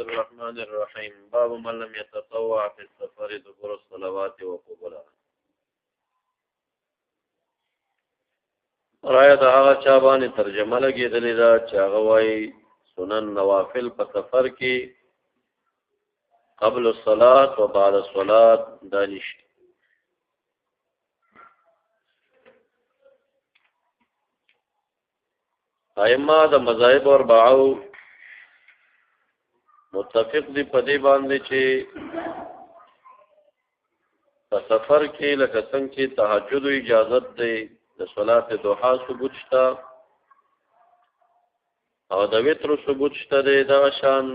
الرحمن الرحيم باب من لم يتطوع في السفر دبر الصلوات وقبلها. رايه دا هغه چا باندې ترجمه لګېدلې ده چې هغه وایي سنن نوافل په سفر کې قبل الصلاة و بعد الصلاة دانش. ائمه د مذاهب اربعو متفق دی په دې باندې چې په سفر کې لکه څنګه چې تهجد اجازت دی د صلات دوحا ثبوت شته او د وتر ثبوت شته دی دا شان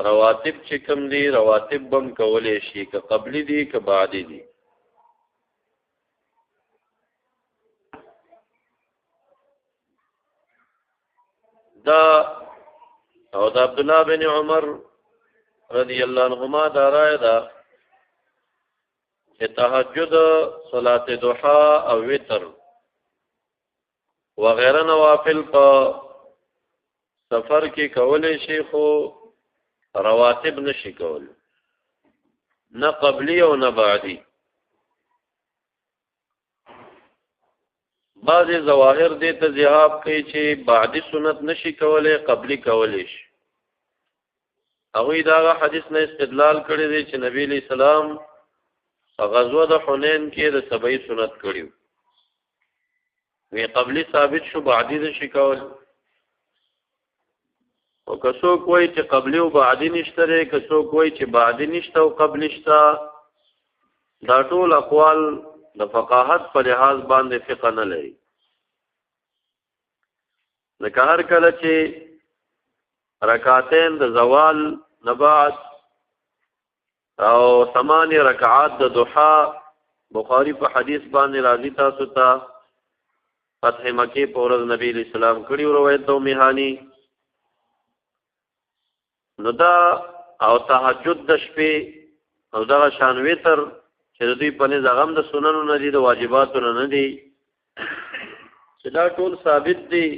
رواتب چې کوم دي رواتب بم کولې شي که قبلي دي که بعدي دي. دا او د عبد الله بن عمر رضی الله عنهما دا رائے دا چې تهجد صلات دوحا او وتر وغیرہ نوافل په سفر کې کولې شي خو رواتب نشي کول نه قبلی او نه بعدی. بعضی ظواهر دې ته ذهاب کوي چې بعدی سنت نشي کولای قبلی کولای شي. هغوی دا حدیث نه استدلال کړی دی چې نبی علیہ السلام غزوه د حنین کې د سبعی سنت کړیو وی قبلی ثابت شو بعدی نشي کول. او کسو کوئی چې قبلی او بعدی نشته لري کسو کوئی چې بعدی نشته او قبلی شته. دا ټول اقوال د فقاهت په لحاظ باندې فقه نه لري. لکه هر کله چې رکعتین د زوال نه بعد او 8 رکعات د ضحا بخاری په حدیث باندې راځي تاسو ته فتح مکه په ورځ نبی علیہ السلام کړي روایت دو میهانی نو دا او تهجد د شپې او دا شان وتر چې دوی په نس هغه د سننو نه دي د واجباتو نه دي چې دا ټول ثابت دي.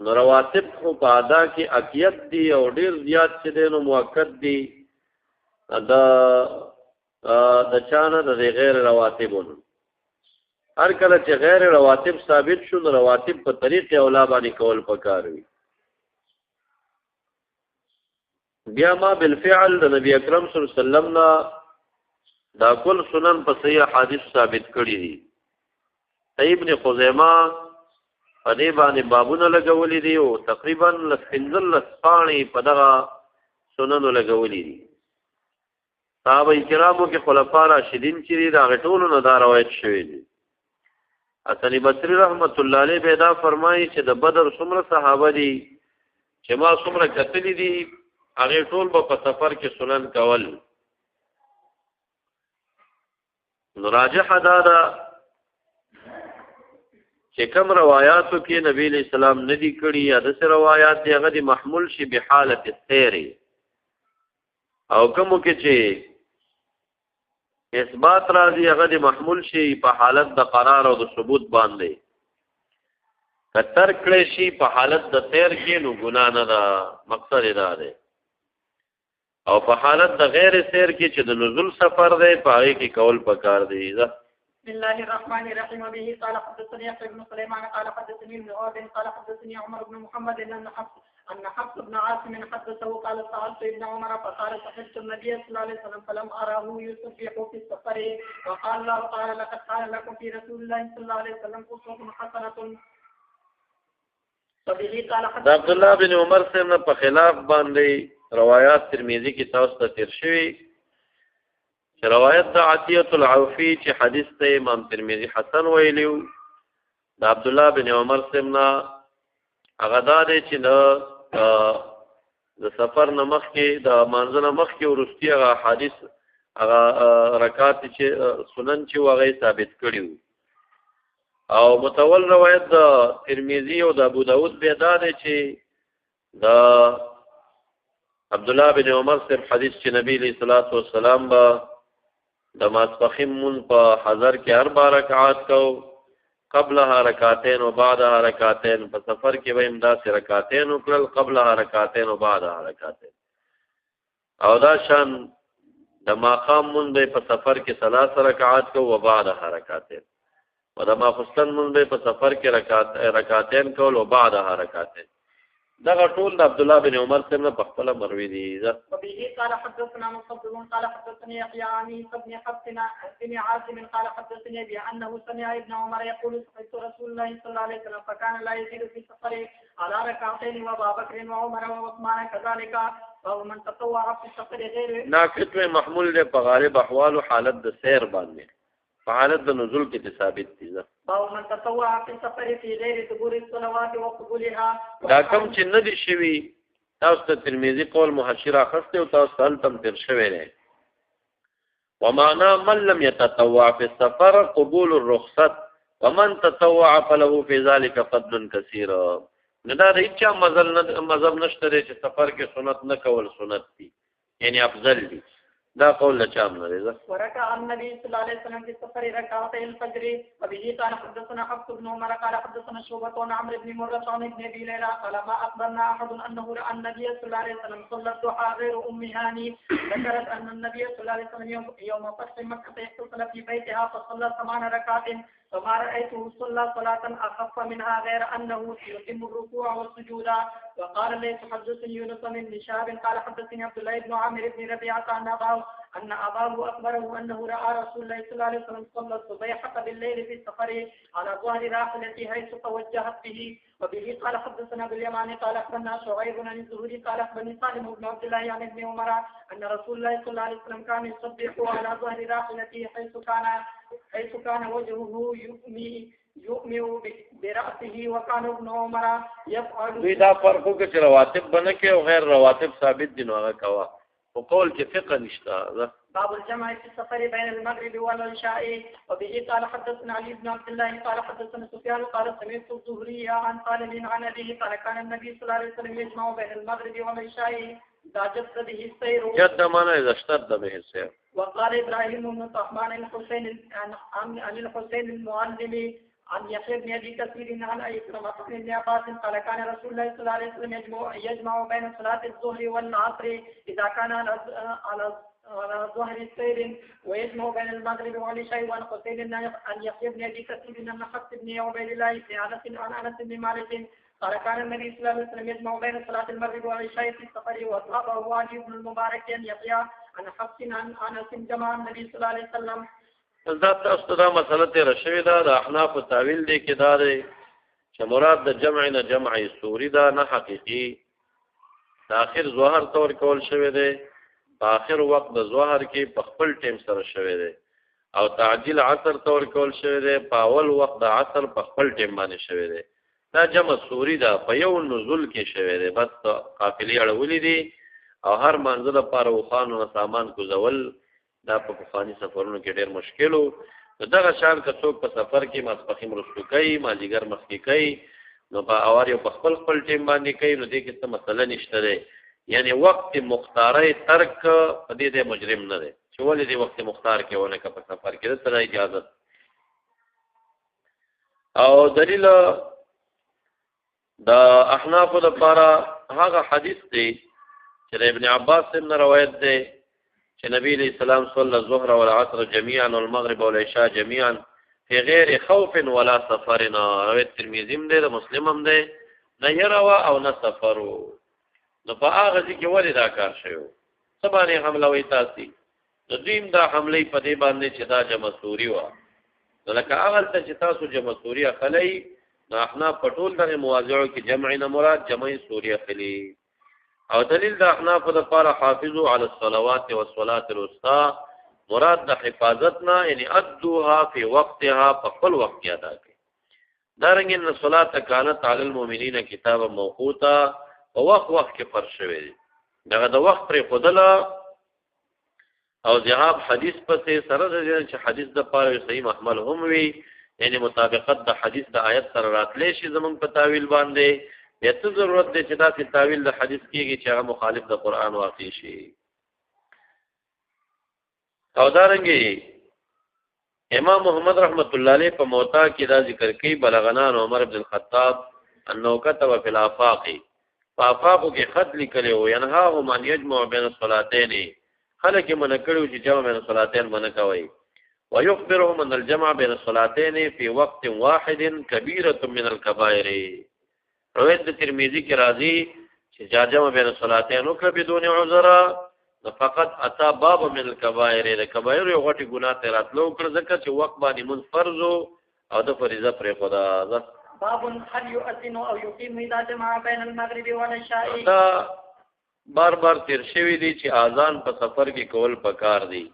نو رواتب خو په ادا کې اکیت دي او ډیر زیات چې دي نو موقت دي د چانه د غیر رواتبونو. هر کله چې غیر رواتب ثابت شو نو رواتب په طریق اولا باندې کول پکار وي. بیا ما بالفعل د نبی اکرم صلی الله علیه وسلم نه دا کل سنن په صحیح حدیث ثابت کړی دي. ابن خزیمه په دې باندې بابونه لګولې دي او تقریبا لسنزل لسپانی په دغه سنن لګولې دي. صحابه کرامو کې خلفا راشدین چې دا غټولو نه دا روایت شوی دي. حسن بصری رحمت الله علیه به دا فرمایي چې د بدر څومره صحابه دي چې ما څومره کتلې دي هغه ټول په سفر کې سنن کول. نو راجح دا چې کوم روایاتو کې نبی علیہ السلام ندی کړي یا د څه روایات دی هغه د محمول شي به حالت السیر او کوم کې چې اثبات راځي هغه د محمول شي په حالت د قرار او د ثبوت باندې. کتر کړي شي په حالت د سیر کې نو ګنا نه ده مقصد دا دی. او په حالت د غیر سیر کې چې د نزول سفر دی په هغه کې کول پکار دی. بسم الله الرحمن الرحيم به قال حدثني يحيى بن سليمان قال حدثني ابن عوف قال حدثني عمر بن محمد ان حفص بن عاصم حدثه قال سألت ابن عمر فقال صحبت النبي صلى الله عليه وسلم فلم أراه يسبح في السفر وقال الله تعالى لقد كان لكم في رسول الله صلى الله عليه وسلم أسوة حسنة. د عبد الله بن عمر سره په خلاف باندې روایات ترمذی کې تاسو ته تیر شوی چې روایت د عطیه العوفی چې حدیث ته امام ترمذی حسن ویلیو د عبد الله بن عمر سره هغه دا دی چې د سفر نمخ کې د منځ نمخ کې ورستی هغه حدیث هغه رکعات چې سنن چې هغه ثابت کړیو. او متول روایت د ترمذی او د ابو داود به دا دی چې د عبد الله بن عمر سے حدیث چې نبی علیہ الصلوۃ والسلام با د ماسپخین مون په حضر کې 4 رکعات کو قبلها رکعتين وبعدها رکعتين په سفر کې به امدا سے رکعتين وکړل قبلها رکعتين وبعدها رکعتين او دا شان د ماقام مون به په سفر کې 3 رکعات کو و بعد حرکاتین و د ماخستن مون به په سفر کې رکعتین کول و بعد حرکاتین دا ټول د عبد الله بن عمر څخه په خپل مروي دي. وبه قال حدثنا مصدق قال حدثني يحيى عن ابن حفصنا بن عاصم قال حدثني بأنه سمع ابن عمر يقول سمعت رسول الله صلى الله عليه وسلم فكان لا يزيد في سفره على ركعتين وابا بكر وعمر وعثمان كذلك ومن تطوع في السفر غير ناقص محمول له په غالب احوال حالت د سیر باندې په حالت د نزول کې ثابت دي. ومن تطوع في السفر في غير ثبور الصلوات وقبولها دا کوم چې نه دي شوي تاسو ته ترمذی قول محشر اخسته او تاسو هل تم تر شوي نه ومعنى من لم يتطوع في السفر قبول الرخصت ومن تطوع فله في ذلك فضل كثير. نه دا هیڅ مذهب نشته چې سفر کې سنت نه کول سنت دي یعنی افضل دي دا قول لچام نه ده. ورکع النبي صلى الله عليه وسلم في السفر ركعتي الفجر وبه قال حدثنا حفص بن عمر قال حدثنا شعبة عن عمرو بن مرة عن ابن ابي ليلى قال ما اخبرنا احد انه راى النبي صلى الله عليه وسلم صلى الضحى غير ام هاني ذكرت ان النبي صلى الله عليه وسلم يوم فتح مكة اتصل في بيتها فصلى 8 ركعات فما رأيته صلى صلاة أخف منها غير أنه يتم الركوع والسجود. وقال ليس حدثني يونس بن شهاب قال حدثني عبد الله بن عامر بن ربيعة أن أباه أخبره أنه رأى رسول الله صلى الله عليه وسلم صلى الصبيحة بالليل في السفر على ظهر راحلته حيث توجهت به. وبه قال حدثنا باليمان قال أخبرنا شعيب عن الزهري قال أخبرني سالم بن عبد الله عن ابن عمر أن رسول الله صلى الله عليه وسلم كان يصبح على ظهر راحلته حيث كان وجهه يؤمي برأسه وكان ابن عمر يفعل. دا فرقو کې رواتب بنه کې او غیر رواتب ثابت دي نو هغه کوا وقول کې فقه نشته. باب الجمع في السفر بين المغرب والعشاء. وبه قال حدثنا علي بن عبد الله قال حدثنا سفيان قال سمعت الزهري عن سالم عن أبيه قال كان النبي صلى الله عليه وسلم يجمع بين المغرب والعشاء إذا جد به السير. جد معنى إذا اشتد به السير. وقال إبراهيم بن طهمان الحسين عن الحسين المعلم عن يحيى بن ابي كثير عن عكرمة بن عباس قال كان رسول الله صلى الله عليه وسلم يجمع بين صلاة الظهر والعصر إذا كان على ظهر السير ويجمع بين المغرب والعشاء. وعن حسين عن يحيى بن ابي كثير عن حفص بن عبيد الله عن انس بن مالك قال كان النبي صلى الله عليه وسلم يجمع بين صلاة المغرب والعشاء في السفر. وأصحابه علي بن المبارك عن يحيى عن حفص عن انس جمع النبي صلى الله عليه وسلم. دا تاسو دا مسله تیر شوی دا د احناف تعویل دی کې دا دی چې مراد د جمع نه جمع سوری دا نه حقيقي د اخر ظهر تور کول شوی دی په اخر وخت د ظهر کې په خپل ټیم سره شوی دی او تعجیل عصر تور کول شوی دی په اول وخت د عصر په خپل ټیم باندې شوی دی. دا جمع سوری دا په یو نزول کې شوی دی بس قافلې اړولې دي او هر منځله لپاره وخانو سامان کوزول دا په بخاری سفرونو کې ډېر مشکل وو. دغه شان که څوک په سفر کې ماسپخیم رسو کوي مازیګر مخکې کوي نو په اوار یو په خپل ټیم باندې کوي نو دې کې څه مسله نشته ده. یعنی وخت مختارې ترک په دې مجرم نه ده چې ولې دې وخت مختار کې ونه کا په سفر کې ته اجازه. او دلیل دا احناف لپاره هغه حدیث دی چې ابن عباس څخه روایت ده چې نبی علیہ السلام صلی الظهر والعصر جميعا والمغرب والعشاء جميعا في غير خوف ولا سفر. روایت ترمذی هم ده مسلم هم ده نه يروا او نه سفرو. نو په هغه کې ولې دا کار شوی سبانه حمله وې تاسو د دین دا حمله په دې باندې چې دا جمع سوري و لکه اول ته چې تاسو جمع سوري اخلي نو احنا پټول دغه مواضعو کې جمع نه مراد جمع سوري اخلي. او دلیل د احناف د لپاره حافظو علی الصلوات والصلاه الوسطى مراد د حفاظتنا یعنی ادوها فی وقتها په خپل وخت کې ادا کړي. دا رنګ ان صلات کانت علی المؤمنین کتابا موقوتا او وخت کې فرض شوی دی. دغه د وخت پر خدلا او ذهاب حدیث پسې سره د چې حدیث د لپاره صحیح محمل هم وي یعنی مطابقت د حدیث د آیت سره راتلې شي زمون په تعویل باندې یته ضرورت دی چې دا په تعویل د حدیث کېږي چې هغه مخالف د قران واقع شي. او دارنګي امام محمد رحمت الله علیه په موطا کې دا ذکر کوي بلغنا عمر بن الخطاب انه كتب في الافاق پافاقو کې خط لیکلی و ینهاهم ان یجمع بین الصلاتین خلک یې منع کړي چې جمع بین الصلاتین منع کوي ويخبرهم ان الجمع بين الصلاتين في وقت واحد كبيرة من الكبائر روایت ترمذی کې راځي چې جمع بین الصلاتین وکړه بدون عذر فقط اتى باب من الكبائر الكبائر یو غټي ګناه ته راتلو کړ ځکه چې وخت باندې منفرض او د فریضه پر خدا باب هل يؤذن او يقيم اذا جمع بين المغرب والعشاء دا بار تیر شوی دي چې اذان په سفر کې کول پکار دي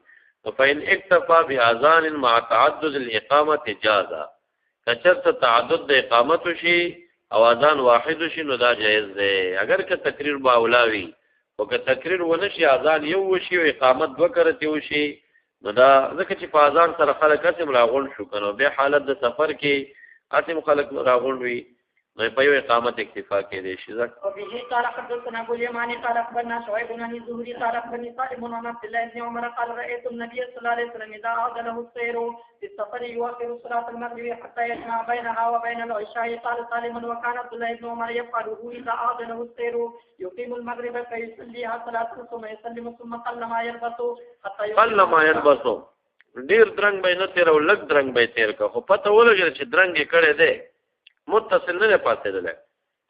فإن اكتفى بأذان مع تعدد الإقامة جازا کچرت تعدد د اقامت شي او اذان واحد شي نو دا جائز ده اگر که تقریر باولاوي او که تقریر ونشي اذان یو شي او اقامت وکړته وشي نو دا ځکه چې په اذان سره خلک اسم راغون شو کنه به حالت د سفر کې اسم خلک راغون وي نو په یو اقامت اکتفا کې دي شي ځکه او به قال حدثنا ابو اليماني قال اخبرنا شعيب بن الزهري قال اخبرني سالم بن عبد الله بن عمر قال رايت النبي صلى الله عليه وسلم اذا اذن له السير في السفر يوفر صلاه المغرب حتى يجمع بينها وبين العشاء قال سالم وكان عبد الله بن عمر يفعله اذا اذن له السير يقيم المغرب فيصليها صلاه ثم يسلم ثم قل ما يلبس حتى قل ما يلبس ډیر درنګ به نه تیر او لګ درنګ به تیر کا خو پته ولګی چې درنګ یې کړی دی متصل نه پاتې ده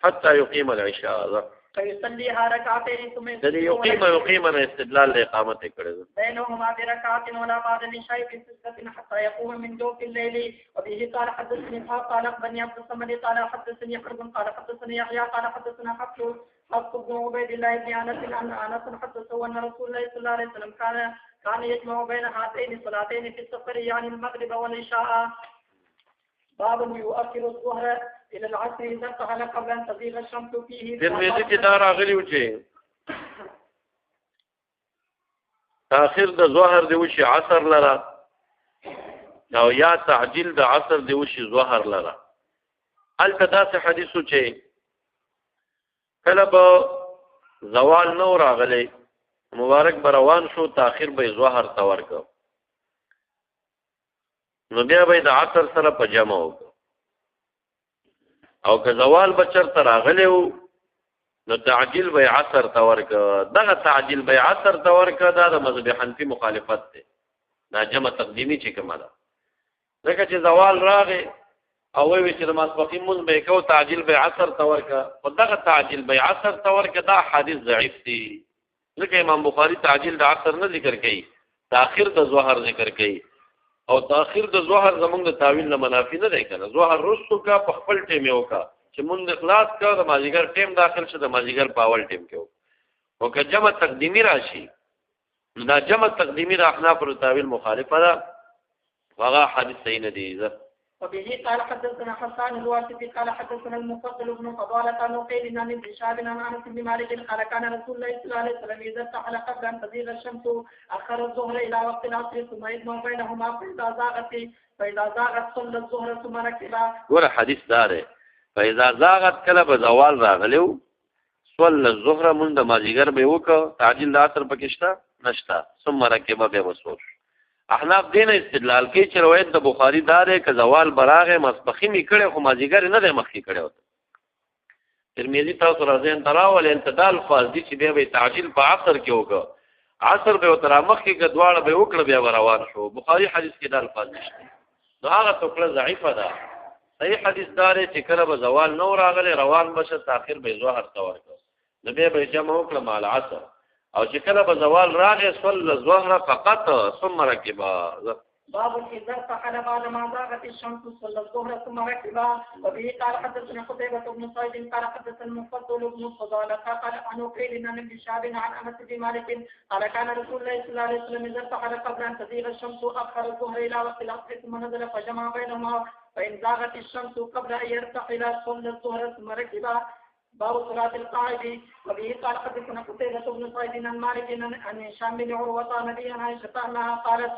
حتى يقيم العشاء فيصلي ركعتين ثم يقيم استدلال الاقامه کړه بينهما بركعات ولا بعد العشاء في سته حتى يقوم من جوف الليل وبه قال حدثني قال اخبرني عبد الصمد قال حدثني حرب قال حدثني يحيى قال حدثنا حفص بن عبيد الله بن انس حدثه ان رسول الله صلى الله عليه وسلم كان يجمع بين هاتين الصلاتين في السفر يعني المغرب والعشاء باب يؤخر الظهر الى العصر اذا ارتحل قبل ان تزيغ الشمس فيه ترمذی کې دا راغلی و چې تاخير د ظهر دی وشي عصر لرا او یا تعجیل د عصر دی وشي ظهر لرا التداس حدیثو چې کله به زوال نو راغلی مبارک بروان شو تاخير به ظهر تورک نو بیا به د عصر سره په جمع وکړو او که زوال بچر تر راغلیو نو تعجیل به عصر تورک دغه تعجیل به عصر تورک دا د مذهب حنفي مخالفت ده دا جمع تقدیمی چې کومه ده ځکه چې زوال راغی او وی چې د ماسپخین مون به کو تعجیل به عصر تورک او دغه تعجیل به عصر تورک دا حدیث ضعیف دی ځکه امام بخاری تعجیل د عصر نه ذکر کوي تاخير د ظهر ذکر کوي او تاخير د ظهر زمونږ د تعویل نه منافي نه دی کنه ظهر رستو کا په خپل ټیم یو کا چې مونږ اخلاص کا د مازیګر ټیم داخل شه د مازیګر پاول ټیم کې او که جمع تقدیمی راشي دا جمع تقدیمی د احناف پر تعویل مخالفه ده هغه حدیث صحیح نه دی وبه قال حدثنا حسان الواسطي قال حدثنا المفضل بن فضالة عن قيل عن ابن شهاب عن انس بن مالك قال كان رسول الله صلى الله عليه وسلم اذا ارتحل قبل ان تزيغ الشمس اخر الظهر الى وقت العصر ثم يجمع بينهما فاذا زاغت صلى الظهر ثم ركب ور حدیث دار فاذا زاغت کله به زوال راغلو صلى الظهر من د مازیګر به وک تعجیل د عصر پکښتا نشتا ثم ركب به وسور احناف دین استدلال کوي چې روایت د بخاری دار ک زوال براغه مسبخی می کړي خو مازیګر نه د مخکې کړي وته ترمذی تاسو راځین تراول انتدال فاضی چې به تعجیل په عصر کې وکړه عصر به تر مخکې کې دواړه به وکړه بیا روان شو بخاری حدیث کې د الفاظ نشته نو هغه ټوکړه ضعیفه ده صحیح حدیث دار چې کله به زوال نو راغله روان بشه تاخير به ظهر تور کو نبی به جمع وکړه مع العصر او چې کله به زوال راغی صلی الظهر فقط ثم ركب باب اذا فعل بعد ما زاغت الشمس صلى الظهر ثم ركب وبه قال حدثنا قتيبة بن سعيد قال حدثنا المفضل بن فضالة قال عن قيل عن ابن شهاب عن انس بن مالك قال كان رسول الله صلى الله عليه وسلم اذا ارتحل قبل ان تزيغ الشمس اخر الظهر الى وقت العصر ثم نزل فجمع بينهما فان زاغت الشمس قبل ان يرتحل صلى الظهر ثم ركب باب صلاة القائد وبه قال حدثنا قتيبة بن سعيد عن مالك عن هشام بن عروة عن أبي عائشة أنها قالت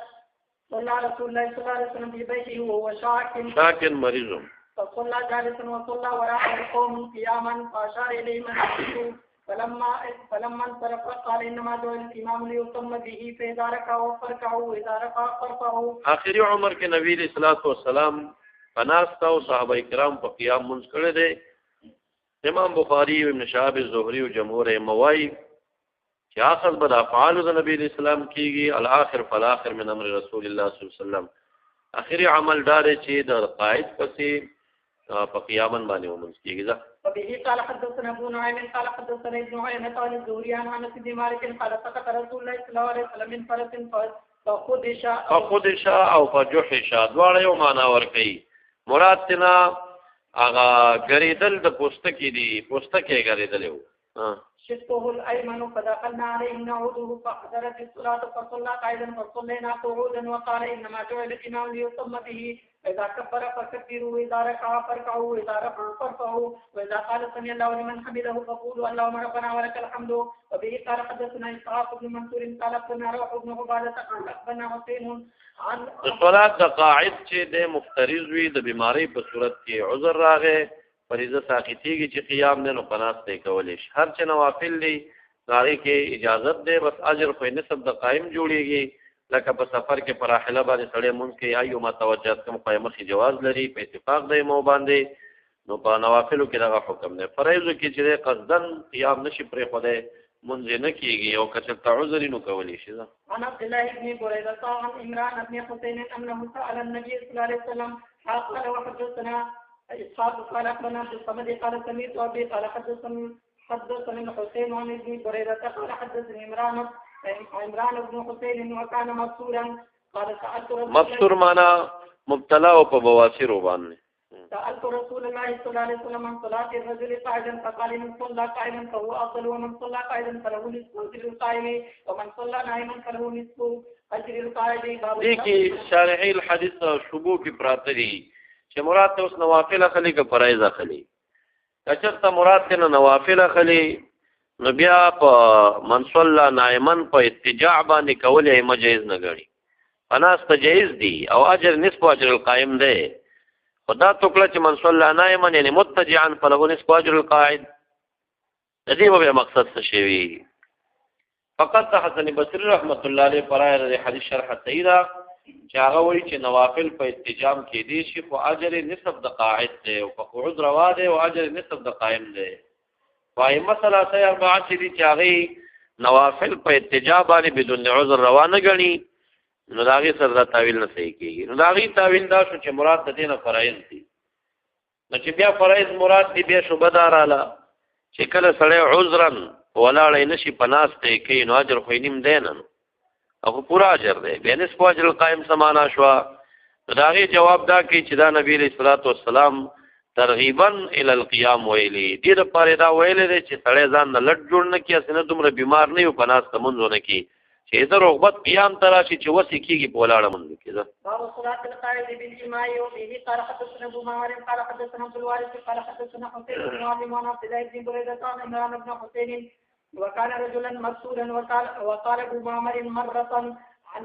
صلى رسول الله صلى الله عليه وسلم في بيته وهو شاك مريض فصلى جالسا وصلى وراءه قوم قياما فأشار إليه من فلما انصرف قال إنما جعل الإمام ليتم به فإذا ركعوا فاركعوا وإذا رفعوا فارفعوا آخری عمر کې نبی صلی الله علیه وسلم پناست او صحابه کرام په قیام منځ کړی دی امام بخاری او ابن شهاب الزهري او جمهور موای چې اخذ بد افعال د نبی اسلام کیږي الاخر فالاخر من امر رسول الله صلی الله علیه وسلم اخري عمل دار چې د قائد پسې په قیامت باندې ومنځ کیږي. وبه قال حدثنا ابو نعيم قال حدثنا ابن عيينة عن الزهري عن انس بن مالك قال سقط رسول الله صلى الله عليه وسلم من فرس فخدش او فجحش دواړه یو معنا ورکړي. مراد تنا هغه غریدل د پوستکی دی، پوستکی غریدل یو شقه الايمن فدخلنا عليه نعوده فحضرت الصلاه فصلى قائدا فصلينا قعودا وقال انما جعل الامام ليصم به اذا كبر فكبروا واذا ركع فاركعوا واذا رفع فارفعوا واذا قال سمع الله لمن حمده فقولوا اللهم ربنا ولك الحمد. وبه قال حدثنا اسحاق بن منصور قال حدثنا روح بن عباده قال اخبرنا حسين عن صلاه د قاعد چې د مفترض وي د بیماری په صورت کې عذر راغی فریضه ساقطیږي چې قیام نه نو پناست دی کولای شي. هر چې نوافل دی داغه کې اجازت دی، بس اجر خو نسب د قائم جوړیږي. لکه په سفر کې پر راحله باندې سړی مونږ کې ایو ما توجهات کوم قائمه کې جواز لري په اتفاق دی مو باندې، نو په نوافلو کې دغه حکم دی. فرایضو کې چې قصدن قیام نشي پرې خدای مونږ نه کیږي او کچ تعذر نو کولی شي. انا عبد الله بن بريدة عن عمران بن حسين انه سأل النبي صلى الله عليه وسلم قال وحدثنا اسحاق قال اخبرنا عبد الصمد قال سمعت ابي قال حدثني حسين عن ابن بريدة قال حدثني عمران بن حسين وكان مبصورا قال سألت مبصور معنا مبتلا او په بواسیر باندې. سألت رسول الله صلى الله عليه وسلم عن صلاة الرجل قاعدا فقال من صلى قائما فهو أفضل ومن صلى قائدا فله نصف أجر القائم ومن صلى نائما فله نصف أجر القائم. دې کې شارحي الحديث شبو کې پراته دي چې مراد ته اوس نوافل اخلي که فرایض اخلي. کچته مراد ته نوافل اخلي نو بیا په من صلى نائما په اتجاع باندې کول یې مجیز نه غړي، پناست جایز دي او اجر نصف اجر القائم ده. خدا ټوکړه چې من صلى نائما یعنی متجعا فله نصف اجر القاعد، د دې به مقصد څه شي. فقط حسن بصری رحمت الله علیه پرای حدیث شرح سیدا چې هغه وایي چې نوافل په اتجام کې دي شي خو اجر نصف د قاعد ده او په قعود روا ده او اجر نصف د قائم ده. وای مسله ته اربعه چې دي چې هغه نوافل په اتجاه باندې بدون عذر روا نه غني نو داغي سره دا تعویل نه صحیح کیږي. نو داغي تعویل دا شو چې مراد د دینه فرایض دي، نو چې بیا فرایض مراد دي بیا شو بداراله چې کله سړی عذرن ولاړ نشي پناست کوي نو اجر خو نیم دی نه او پورا اجر دی، بیا نصف اجر القائم سمانا شو. داغي جواب دا کوي چې دا نبی علیہ الصلوۃ والسلام ترغیبا الی القیام ویلی دې لپاره دا ویل دي چې سړی ځان نه لټ جوړ نه کیه، سینه دومره بیمار نه یو پناست منځونه کی چې دا رغبت قیام تراشي چې وسی کیږي په ولاړه مونږ کې. باب صلاة القائد بالإماء. وفيه قال حدثنا ابو معمر قال حدثنا عبد الوارث قال حدثنا حسين بن عاصم عن عبد الله بن بريدة عن عمران بن حسين وكان رجلا مبصورا وقال ابو معمر مرة عن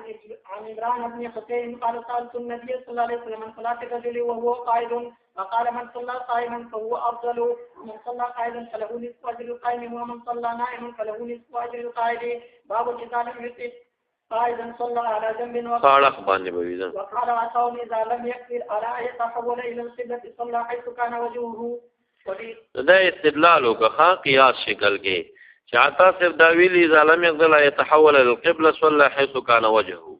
عمران بن حسين قال سألت النبي صلى الله عليه وسلم عن صلاة الرجل وهو قائد وقال من صلى قائما فهو أفضل ومن صلى قائدا فله نصف أجر القائم ومن صلى نائما فله نصف أجر القائد. باب كتاب يوسف قائدا صلى على جنب وقال عطاء إذا لم يقدر على أن يتحول إلى القبلة صلى حيث كان وجهه. دا استدلال وکړه قیاس شکل کې چاہتا صرف داویل اذا لم يقدر على يتحول الى القبلة صلى حيث كان وجهه.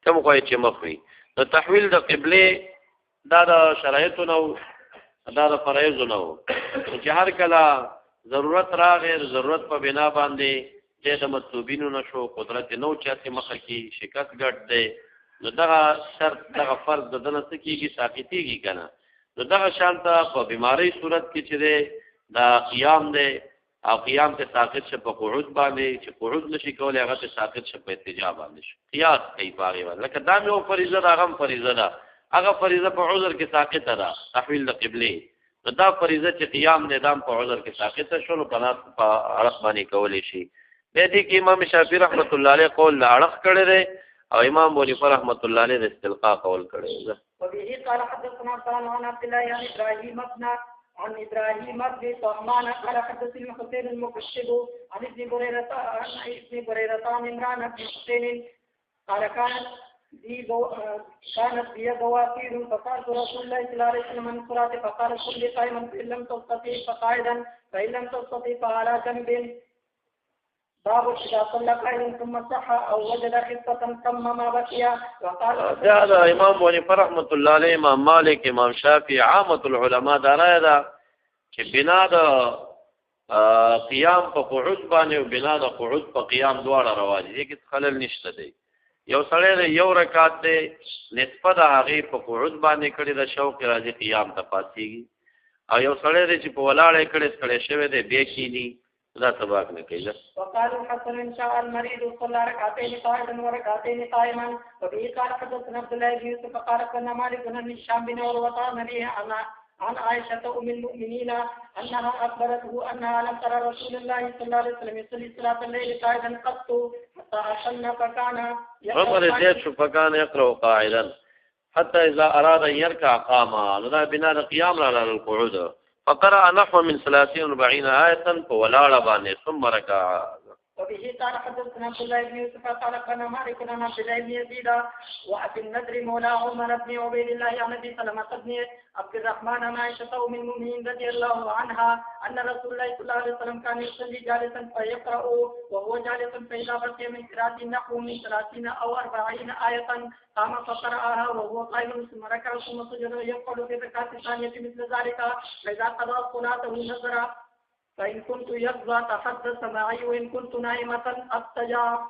کوم کوی چې مخوي نو تحویل د قبله دا د شرایطو نو دا د فرایض نو چې هر کله ضرورت راغی ضرورت په بنا باندې د مطلوبینو نشو قدرت نو چې مخه کې شکست ګټ دی نو دغه شرط دغه فرض د دنه سکیږي ساقطیږي کنه. نو دغه شانته په بیماری صورت کې چې دا قیام دی او قیام ته ساقط شه په قعود باندې چې قعود نشي کولای هغه ته ساقط شه په اتجاه باندې شي. قیاس کوي باغی ول لکه دا مې فریضه دا غم فریضه ده، هغه فریضه په عذر کې ساقط ده تحویل د قبله، دا فریضه چې قیام نظام په عذر کې ساقط شول په ناس په عرق باندې کولای شي. د دې کې امام شافعي رحمت الله علیه قول لاړخ کړی دی او امام ابو حنیفه رحمت الله علیه د استلقاء قول کړی دی. وبه قال حدثنا عن عبد الله عن ابراهيم بن طهمان قال حدثني حسين المكشب عن ابن بريرة عن عمران بن حسين قال كانت بي بواسير فقالت رسول الله صلى الله عليه وسلم من الصلاة فقال صلي قائما فإن لم تستطيع فقاعدا فإن لم تستطيع فعلى جنب. باب إذا صلى قائلا ثم صح أو وجد خفة تم ما بقي. وقال هذا امام ابو حنیفه رحمۃ اللہ علیہ، امام مالک، امام شافعی، عامه العلماء دا رائے ده چې بنا د قیام په قعود باندې او بنا د قعود په قیام دواړه روا دي، کې خلل نشته دی. یو سړی یو رکعت دی نسبت هغه په قعود باندې کړي د شوق راځي قیام ته پاتېږي، او یو سړی دی چې په ولاړې کړي سړی شوی دی بیا کینی لا سباق نه کوي. وقالوا حسن ان شاء المريض صلى ركعتين قائما وركعتين قائما. وبه قال حدثنا عبد الله بن يوسف قال كنا مالك بن هشام بن عروة عن عائشة أم المؤمنين أنها أخبرته أنها لم ترى رسول الله صلى الله عليه وسلم يصلي صلاة الليل قاعدا قط حتى أصلنا فكان يقرأ قاعدا حتى إذا أراد أن يركع قام. لذا بنا القيام على القعود فقرأ نحو من 30-40 آية فولا بانه ثم ركع. وبه قال حدثنا عبد الله بن يوسف قال كان مالك بن عبد الله بن يزيد وأبي النضر مولى عمر بن عبيد الله عن أبي سلمة بن عبد الرحمن عن عائشة أم المؤمنين رضي الله عنها أن رسول الله صلى الله عليه وسلم كان يصلي جالسا فيقرأ وهو جالس فإذا بقي من قراءة نحو من 30 أو 40 آية قام فقرأها وهو قائم ثم ركع ثم سجد يقعد في الركعة الثانية مثل ذلك فإذا قضى صلاته نظر فإن كنت يقظى تحدث معي وإن كنت نائمة اتجا.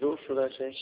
جوش شو ده شيء